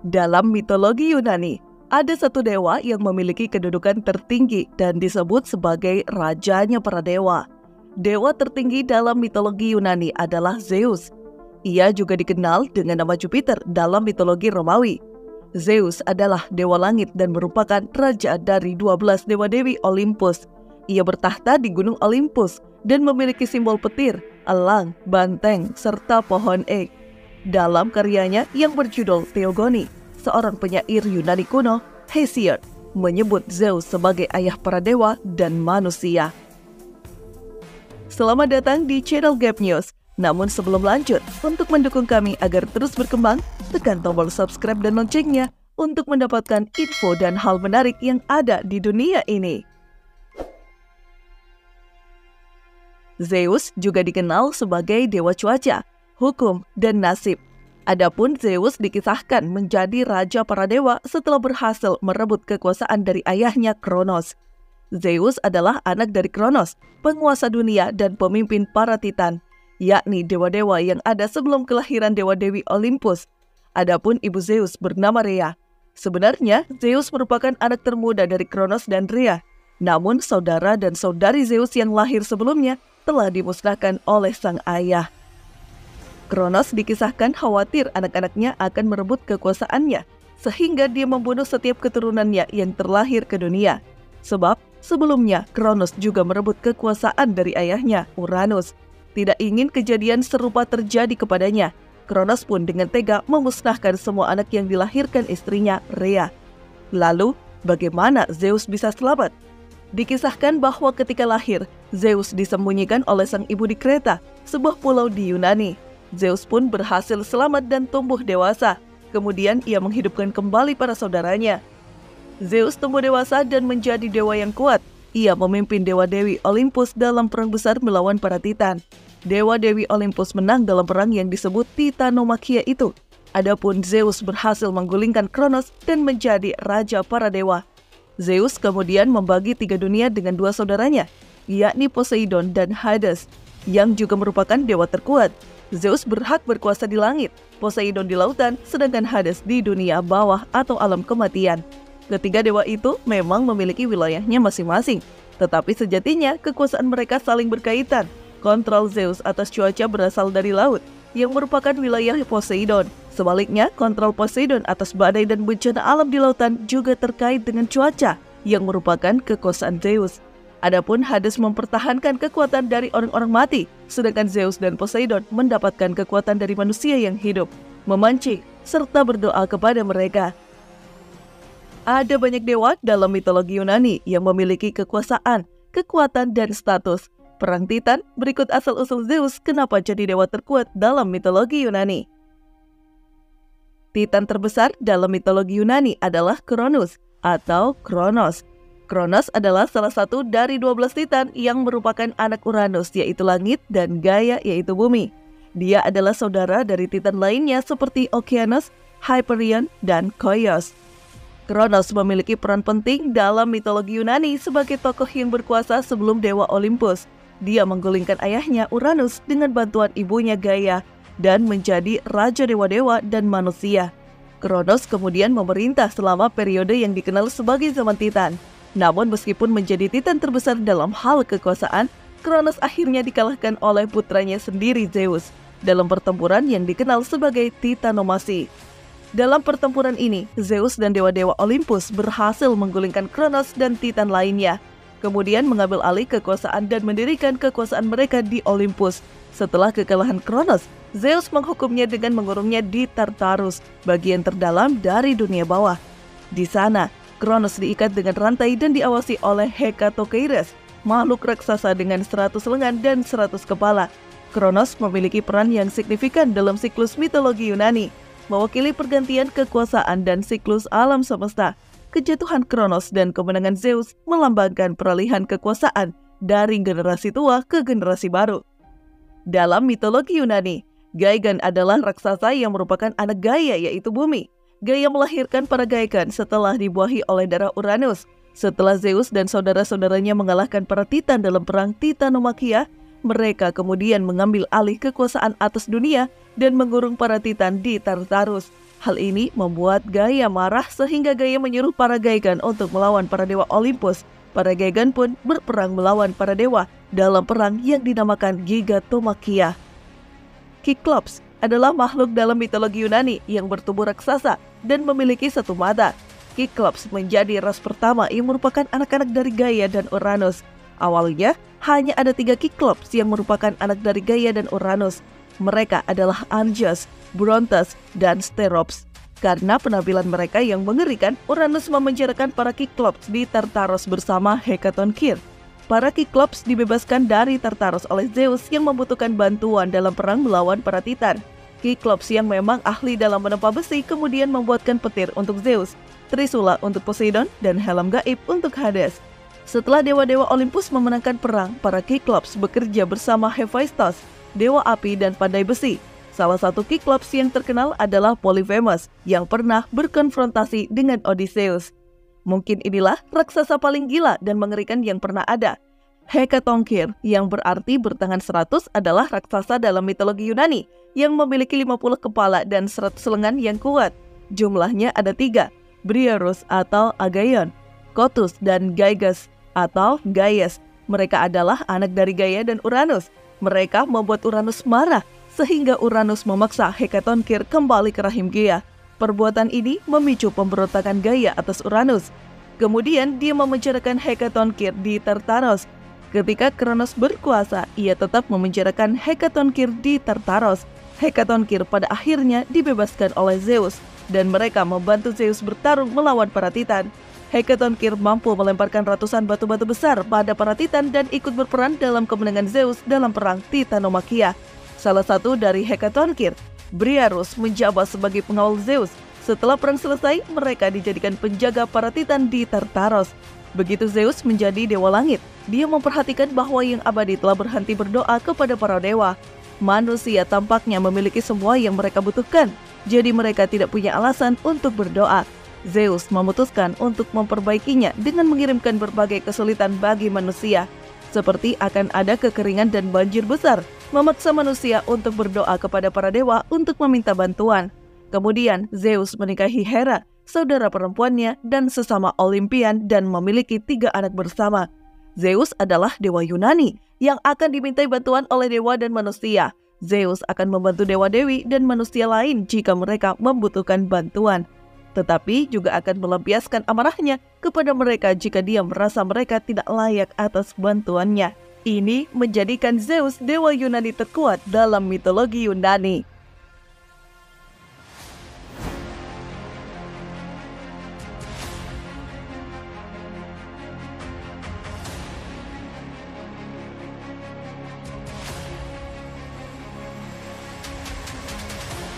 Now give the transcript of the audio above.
Dalam mitologi Yunani, ada satu dewa yang memiliki kedudukan tertinggi dan disebut sebagai rajanya para dewa. Dewa tertinggi dalam mitologi Yunani adalah Zeus. Ia juga dikenal dengan nama Jupiter dalam mitologi Romawi. Zeus adalah dewa langit dan merupakan raja dari 12 dewa-dewi Olympus. Ia bertahta di Gunung Olympus dan memiliki simbol petir, elang, banteng, serta pohon ek. Dalam karyanya yang berjudul Theogony, seorang penyair Yunani kuno, Hesiod, menyebut Zeus sebagai ayah para dewa dan manusia. Selamat datang di channel Gap News. Namun sebelum lanjut, untuk mendukung kami agar terus berkembang, tekan tombol subscribe dan loncengnya untuk mendapatkan info dan hal menarik yang ada di dunia ini. Zeus juga dikenal sebagai dewa cuaca, hukum, dan nasib. Adapun Zeus dikisahkan menjadi raja para dewa setelah berhasil merebut kekuasaan dari ayahnya Kronos. Zeus adalah anak dari Kronos, penguasa dunia dan pemimpin para Titan, yakni dewa-dewa yang ada sebelum kelahiran dewa-dewi Olympus. Adapun ibu Zeus bernama Rhea. Sebenarnya, Zeus merupakan anak termuda dari Kronos dan Rhea. Namun, saudara dan saudari Zeus yang lahir sebelumnya telah dimusnahkan oleh sang ayah. Kronos dikisahkan khawatir anak-anaknya akan merebut kekuasaannya, sehingga dia membunuh setiap keturunannya yang terlahir ke dunia. Sebab, sebelumnya Kronos juga merebut kekuasaan dari ayahnya, Uranus. Tidak ingin kejadian serupa terjadi kepadanya, Kronos pun dengan tega memusnahkan semua anak yang dilahirkan istrinya, Rhea. Lalu, bagaimana Zeus bisa selamat? Dikisahkan bahwa ketika lahir, Zeus disembunyikan oleh sang ibu di Kreta, sebuah pulau di Yunani. Zeus pun berhasil selamat dan tumbuh dewasa. Kemudian ia menghidupkan kembali para saudaranya. Zeus tumbuh dewasa dan menjadi dewa yang kuat. Ia memimpin dewa-dewi Olympus dalam perang besar melawan para Titan. Dewa-dewi Olympus menang dalam perang yang disebut Titanomakhia itu. Adapun Zeus berhasil menggulingkan Kronos dan menjadi raja para dewa. Zeus kemudian membagi 3 dunia dengan 2 saudaranya, yakni Poseidon dan Hades, yang juga merupakan dewa terkuat. Zeus berhak berkuasa di langit, Poseidon di lautan, sedangkan Hades di dunia bawah atau alam kematian. Ketiga dewa itu memang memiliki wilayahnya masing-masing, tetapi sejatinya kekuasaan mereka saling berkaitan. Kontrol Zeus atas cuaca berasal dari laut, yang merupakan wilayah Poseidon. Sebaliknya, kontrol Poseidon atas badai dan bencana alam di lautan juga terkait dengan cuaca, yang merupakan kekuasaan Zeus. Adapun Hades mempertahankan kekuatan dari orang-orang mati, sedangkan Zeus dan Poseidon mendapatkan kekuatan dari manusia yang hidup, memancing, serta berdoa kepada mereka. Ada banyak dewa dalam mitologi Yunani yang memiliki kekuasaan, kekuatan, dan status. Perang Titan berikut asal-usul Zeus kenapa jadi dewa terkuat dalam mitologi Yunani. Titan terbesar dalam mitologi Yunani adalah Cronus atau Kronos. Kronos adalah salah satu dari 12 Titan yang merupakan anak Uranus, yaitu langit, dan Gaia, yaitu bumi. Dia adalah saudara dari Titan lainnya seperti Okeanos, Hyperion, dan Koios. Kronos memiliki peran penting dalam mitologi Yunani sebagai tokoh yang berkuasa sebelum Dewa Olympus. Dia menggulingkan ayahnya Uranus dengan bantuan ibunya Gaia dan menjadi raja dewa-dewa dan manusia. Kronos kemudian memerintah selama periode yang dikenal sebagai zaman Titan. Namun meskipun menjadi Titan terbesar dalam hal kekuasaan, Kronos akhirnya dikalahkan oleh putranya sendiri Zeus dalam pertempuran yang dikenal sebagai Titanomachy. Dalam pertempuran ini, Zeus dan dewa-dewa Olympus berhasil menggulingkan Kronos dan Titan lainnya, kemudian mengambil alih kekuasaan dan mendirikan kekuasaan mereka di Olympus. Setelah kekalahan Kronos, Zeus menghukumnya dengan mengurungnya di Tartarus, bagian terdalam dari dunia bawah. Di sana, Kronos diikat dengan rantai dan diawasi oleh Hekatokeires, makhluk raksasa dengan 100 lengan dan 100 kepala. Kronos memiliki peran yang signifikan dalam siklus mitologi Yunani, mewakili pergantian kekuasaan dan siklus alam semesta. Kejatuhan Kronos dan kemenangan Zeus melambangkan peralihan kekuasaan dari generasi tua ke generasi baru. Dalam mitologi Yunani, Gygon adalah raksasa yang merupakan anak Gaia, yaitu bumi. Gaia melahirkan para Gygon setelah dibuahi oleh darah Uranus. Setelah Zeus dan saudara-saudaranya mengalahkan para Titan dalam perang Titanomakhia, mereka kemudian mengambil alih kekuasaan atas dunia dan mengurung para Titan di Tartarus. Hal ini membuat Gaia marah sehingga Gaia menyuruh para Gaigan untuk melawan para dewa Olympus. Para Gaigan pun berperang melawan para dewa dalam perang yang dinamakan Gigatomakia. Kiklops adalah makhluk dalam mitologi Yunani yang bertubuh raksasa dan memiliki satu mata. Kiklops menjadi ras pertama yang merupakan anak-anak dari Gaia dan Uranus. Awalnya hanya ada 3 Kiklops yang merupakan anak dari Gaia dan Uranus. Mereka adalah Angus, Brontes, dan Sterops. Karena penampilan mereka yang mengerikan, Uranus memenjarakan para Kiklops di Tartaros bersama Hekatonkir. Para Kiklops dibebaskan dari Tartaros oleh Zeus yang membutuhkan bantuan dalam perang melawan para Titan. Kiklops yang memang ahli dalam menempa besi kemudian membuatkan petir untuk Zeus, Trisula untuk Poseidon, dan helm gaib untuk Hades. Setelah dewa-dewa Olympus memenangkan perang, para Kiklops bekerja bersama Hephaestus, dewa api dan pandai besi. Salah satu Kiklops yang terkenal adalah Polyphemus yang pernah berkonfrontasi dengan Odysseus. Mungkin inilah raksasa paling gila dan mengerikan yang pernah ada. Hekatonkir yang berarti bertangan 100 adalah raksasa dalam mitologi Yunani yang memiliki 50 kepala dan 100 lengan yang kuat. Jumlahnya ada 3, Briareus atau Agaion, Cottus dan Gyges atau Gaius. Mereka adalah anak dari Gaia dan Uranus. Mereka membuat Uranus marah sehingga Uranus memaksa Hekatonkir kembali ke rahim Gaia. Perbuatan ini memicu pemberontakan Gaia atas Uranus. Kemudian dia memenjarakan Hekatonkir di Tartaros. Ketika Kronos berkuasa, ia tetap memenjarakan Hekatonkir di Tartaros. Hekatonkir pada akhirnya dibebaskan oleh Zeus, dan mereka membantu Zeus bertarung melawan para Titan. Hekatonkir mampu melemparkan ratusan batu-batu besar pada para Titan dan ikut berperan dalam kemenangan Zeus dalam perang Titanomakia. Salah satu dari Hekatonkir, Briareus, menjabat sebagai pengawal Zeus. Setelah perang selesai, mereka dijadikan penjaga para Titan di Tartaros. Begitu Zeus menjadi dewa langit, dia memperhatikan bahwa yang abadi telah berhenti berdoa kepada para dewa. Manusia tampaknya memiliki semua yang mereka butuhkan, jadi mereka tidak punya alasan untuk berdoa. Zeus memutuskan untuk memperbaikinya dengan mengirimkan berbagai kesulitan bagi manusia, seperti akan ada kekeringan dan banjir besar, memaksa manusia untuk berdoa kepada para dewa untuk meminta bantuan. Kemudian Zeus menikahi Hera, saudara perempuannya dan sesama Olimpian, dan memiliki 3 anak bersama. Zeus adalah dewa Yunani yang akan dimintai bantuan oleh dewa dan manusia. Zeus akan membantu dewa-dewi dan manusia lain jika mereka membutuhkan bantuan. Tetapi juga akan melampiaskan amarahnya kepada mereka jika dia merasa mereka tidak layak atas bantuannya. Ini menjadikan Zeus dewa Yunani terkuat dalam mitologi Yunani.